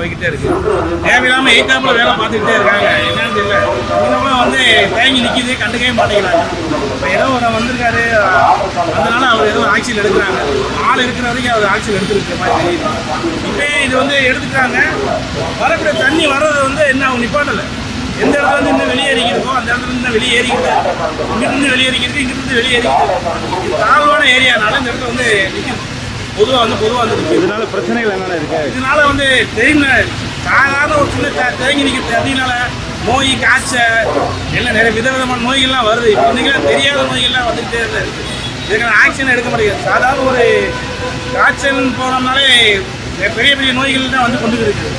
போய்கிட்டே இருக்கு. தேவையில்லாமல் எய்தாப்பில் வேலை பார்த்துக்கிட்டே இருக்காங்க. என்னன்னு தெரியல, இன்னமும் வந்து தேங்கி நிற்கிது, கண்டுக்கவே மாட்டேங்கிறாங்க. இப்போ ஏதோ ஒரு வந்திருக்காரு, அதனால அவர் ஏதோ ஆக்ஷன் எடுக்கிறாங்க. ஆள் இருக்கிற வரைக்கும் அவர் ஆக்ஷன் எடுத்துருக்க மாதிரி தெரியுது. இப்போ இது வந்து எடுத்துக்கிறாங்க. வரக்கூடிய தண்ணி வர்றது வந்து என்ன அவங்க நிப்பாட்டலை. எந்த இடத்துல இருந்து இன்னும் வெளியேறிக்கிறதோ அந்த இடத்துல இருந்து வெளியேறிக்கிட்டு, இங்கிருந்து வெளியேறிக்கிறது, இங்கிருந்து வெளியேறிக்கிறது. இது தாழ்வான ஏரியானால இந்த இடத்துல வந்து நிற்கிது. பொதுவாக வந்து இதனால பிரச்சனைகள் என்னென்ன இருக்கு? இதனால வந்து தெரியல, சாதாரண ஒரு சின்ன தேங்கி நிற்கிறது. அதனால நோய், காய்ச்சல் எல்லாம் நிறைய விதவிதமான நோய்கள்லாம் வருது. இப்போ இன்னைக்கு தெரியாத நோய்கள்லாம் வந்துகிட்டே இருக்கு. இதுக்கான ஆக்ஷன் எடுக்க முடியாது. சாதாரண ஒரு காய்ச்சல் போனோம்னாலே பெரிய பெரிய நோய்கள் தான் வந்து கொண்டு இருக்குது.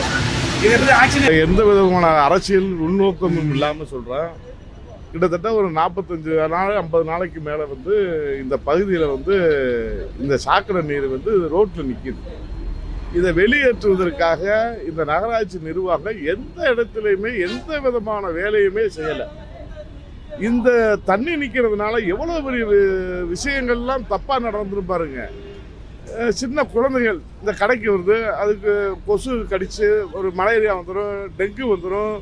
இதுக்கு ஆக்ஷன் எந்த விதமான அரசியல் உள்நோக்கமும் இல்லாமல் சொல்கிறேன். கிட்டத்தட்ட ஒரு 45 நாள் 50 நாளைக்கு மேலே வந்து இந்த பகுதியில் வந்து இந்த சாக்கடை நீர் வந்து ரோட்டில் நிற்கிது. இதை வெளியேற்றுவதற்காக இந்த நகராட்சி நிர்வாகம் எந்த இடத்துலையுமே எந்த விதமான வேலையுமே செய்யலை. இந்த தண்ணி நிற்கிறதுனால எவ்வளோ பெரிய விஷயங்கள்லாம் தப்பாக நடந்துருப்பாருங்க. சின்ன குழந்தைகள் இந்த கடைக்கு வருது, அதுக்கு கொசு கடித்து ஒரு மலேரியா வந்துடும், டெங்கு வந்துடும்,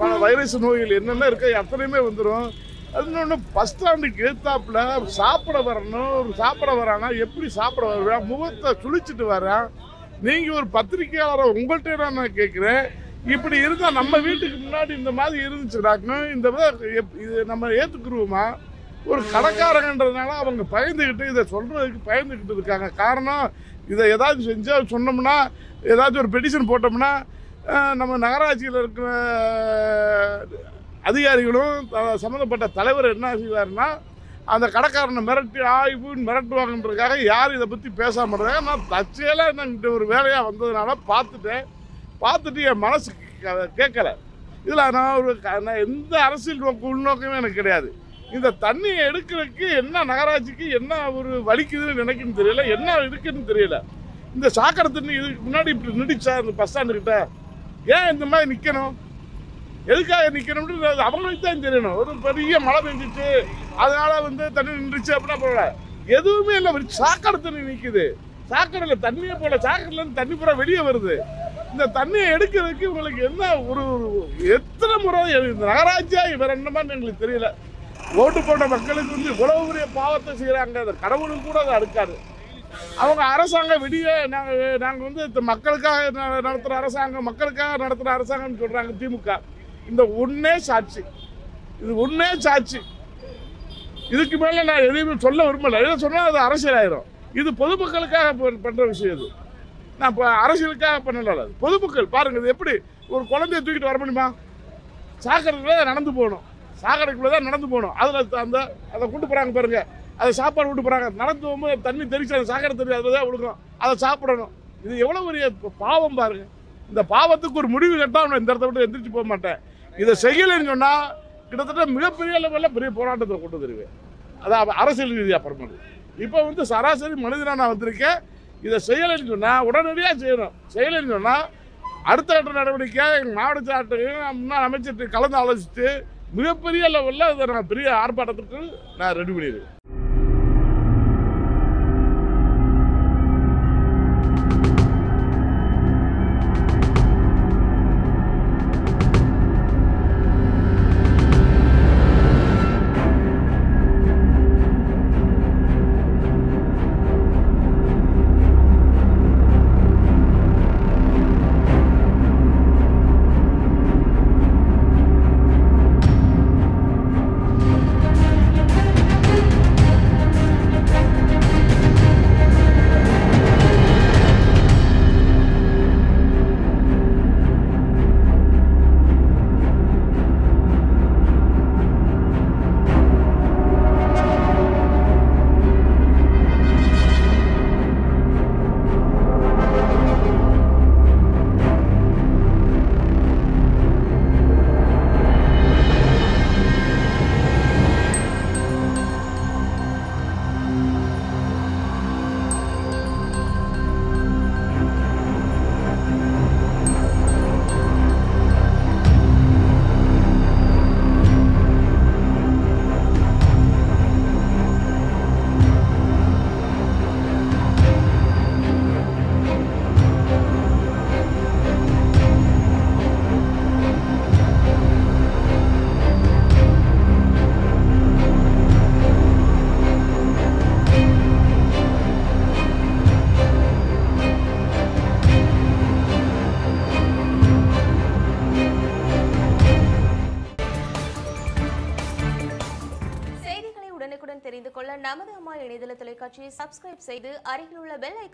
பல வைரஸ் நோய்கள் என்னென்ன இருக்க அத்தனையுமே வந்துடும். அது இன்னொன்று பஸ் ஸ்டாண்டுக்கு எதிர்த்தாப்புல சாப்பிட வரணும். ஒரு சாப்பிட வரானா எப்படி சாப்பிட வருவேன், முகத்தை சுழிச்சிட்டு வரேன். நீங்கள் ஒரு பத்திரிகையாளரை உங்கள்கிட்ட நான் கேட்குறேன், இப்படி இருந்தால் நம்ம வீட்டுக்கு முன்னாடி இந்த மாதிரி இருந்துச்சுனாக்கணும் இந்த இது நம்ம ஏற்றுக்குருவோமா? ஒரு கடைக்காரங்கன்றதுனால அவங்க பயந்துக்கிட்டு இதை சொல்கிறதுக்கு பயந்துக்கிட்டு இருக்காங்க. காரணம், இதை ஏதாச்சும் செஞ்சால் சொன்னோம்னா, ஏதாச்சும் ஒரு பெட்டிஷன் போட்டோம்னா நம்ம நகராட்சியில் இருக்கிற அதிகாரிகளும் சம்மந்தப்பட்ட தலைவர் என்ன செய்வாருன்னா அந்த கடைக்காரனை மிரட்டி ஆய்வுன்னு மிரட்டுவாங்கன்றதுக்காக யாரும் இதை பற்றி பேசாமல் இருந்தாங்க. நான் தற்செயலாக என்னங்கிட்ட ஒரு வேலையாக வந்ததுனால பார்த்துட்டு என் மனசு கேட்கலை. இதில் நான் எந்த அரசியல் உள்நோக்கமே எனக்கு கிடையாது. இந்த தண்ணியை எடுக்கிறதுக்கு என்ன நகராட்சிக்கு என்ன ஒரு வலிக்குதுன்னு நினைக்குன்னு தெரியல, என்ன இருக்குன்னு தெரியல. இந்த சாக்கடை தண்ணி இதுக்கு முன்னாடி இப்படி நின்றுச்சா இந்த பஸ் ஸ்டாண்டுக்கிட்ட? ஏன் இந்த மாதிரி நிற்கணும்? எதுக்காக நிற்கணும்ன்றது அவங்களுக்கு தான் தெரியணும். ஒரு பெரிய மழை பெஞ்சிச்சு அதனால வந்து தண்ணி நின்றுச்சு அப்படின்னா போல எதுவுமே இல்லை. சாக்கடை தண்ணி நிற்குது, சாக்கடையில் தண்ணியே போல, சாக்கடையிலேருந்து தண்ணி பூரா வெளியே வருது. இந்த தண்ணியை எடுக்கிறதுக்கு உங்களுக்கு என்ன ஒரு எத்தனை முறை இந்த நகராட்சியா வேற என்ன மாதிரி எங்களுக்கு தெரியல. ஓட்டு போட்ட மக்களுக்கு வந்து இவ்வளவு பெரிய பாவத்தை செய்கிறாங்க, அந்த கடவுளுக்கு கூட அதை அடுக்காது. அவங்க அரசாங்கம் நாங்கள் வந்து மக்களுக்காக நடத்துகிற அரசாங்கம், மக்களுக்காக நடத்துகிற அரசாங்கம்னு சொல்கிறாங்க திமுக. இந்த ஒன்றே சாட்சி, இது ஒன்றே சாட்சி. இதுக்கு மேலே நான் எதையுமே சொல்ல விரும்பலை. எதை சொன்னால் அது அரசியல் ஆயிரும். இது பொதுமக்களுக்காக பண்ணுற விஷயம். இது நான் இப்போ அரசியலுக்காக பண்ணல. அது பொதுமக்கள் பாருங்கள். இது எப்படி ஒரு குழந்தைய தூக்கிட்டு வர முடியுமா? சாக்கடைக்குள்ளே தான் நடந்து போகணும், சாக்கடைக்குள்ளே தான் நடந்து போகணும். அதில் அதை கொண்டு போகிறாங்க பாருங்க, அதை சாப்பாடு விட்டு போகிறாங்க. நடந்து போகும்போது தண்ணி தெரிச்சு அந்த சாக்கடை தண்ணி அதில் தான் விழுக்கும், அதை சாப்பிடணும். இது எவ்வளோ பெரிய பாவம் பாருங்கள். இந்த பாவத்துக்கு ஒரு முடிவு கட்டால் இந்த இடத்த விட்டு எந்திரிச்சு போக மாட்டேன். இதை செய்யலைன்னு சொன்னால் கிட்டத்தட்ட மிகப்பெரிய லெவலில் பெரிய போராட்டத்தை கொண்டு வந்துருவேன். அதான் அரசியல் ரீதியாக பரமானது. இப்போ வந்து சராசரி மனிதனாக நான் வந்திருக்கேன். இதை செய்யலைன்னு சொன்னால் உடனடியாக செய்யணும். செய்யலைன்னு சொன்னால் அடுத்த கட்ட நடவடிக்கை எங்கள் மாவட்ட ஆட்டையும் முன்னாள் அமைச்சர்கிட்ட கலந்து ஆலோசித்து மிகப்பெரிய லெவலில் அதை நான் பெரிய ஆர்ப்பாட்டத்துக்கு நான் ரெடி பண்ணிடுவேன். பெற்றுக்கொள்ள நமது அம்மா இணையதள தொலைக்காட்சியை சப்ஸ்கிரைப் செய்து அருகில் உள்ள பெல் ஐகான்